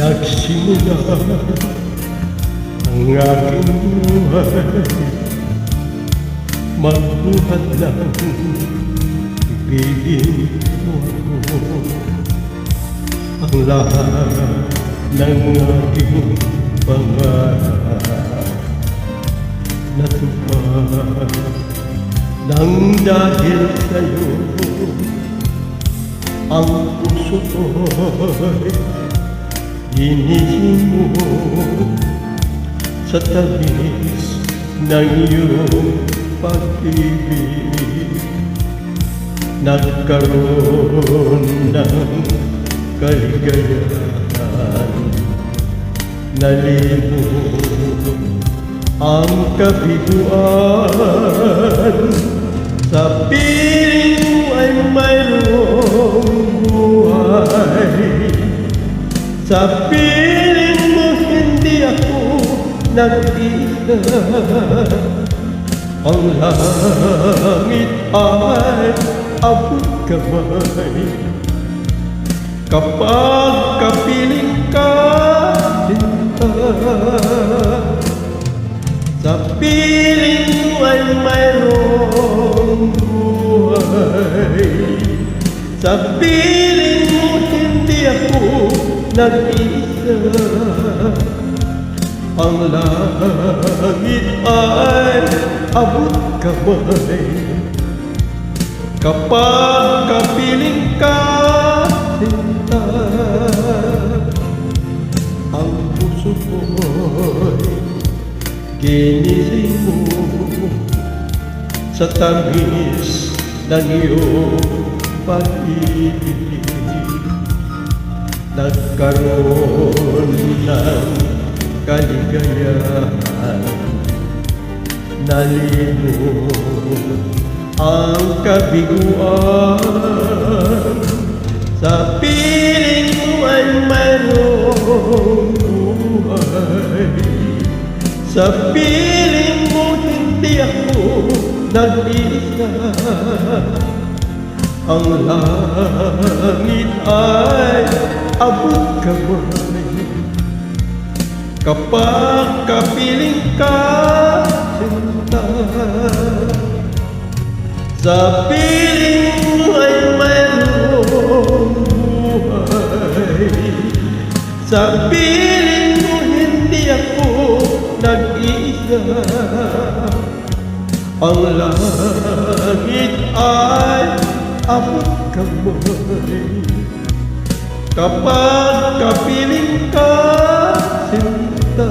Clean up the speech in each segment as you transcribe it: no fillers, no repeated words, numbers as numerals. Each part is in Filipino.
Nagsimula ang aking buhay, magbuhat lang, ibigin mo ako. Ang lahat ng aking pangarap natupad nang dahil sa'yo. Ang puso ko'y hinihin mo sa tabis ng iyong pag-ibig. Nagkaroon ng kaligayahan, nalimot ang kabiguan. Sa piling mo ay mayroong buhay, sa piling mo hindi ako nag-isa. Ang langit ay abot kamay kapag kapiling ka, sinta. Sa piling mo ay mayroong buhay, sa piling mo hindi ako nag-isa. Ang langit ay abot kamay kapag kapiling ka, sinta. Ang puso ko'y ginising mo sa tamis ng iyong pag-ibig. Nagkaroon ng kaligayahan, nalimot ang kabiguan. Sa piling mo ay mayroong buhay, sa piling mo hindi ako nag-isa. Ang langit ay abot kamay kapag kapiling ka, sinta. Sa piling mo ay mayroong buhay, sa piling mo hindi ako nag-isa. Ang langit ay abot kamay kapag kapiling ka, sinta.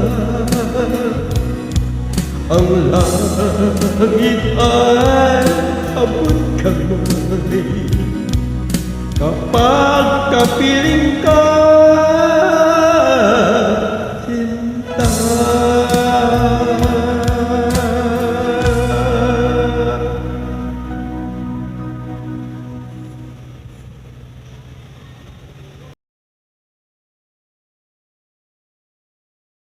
Ang langit ay abot kamay kapag kapiling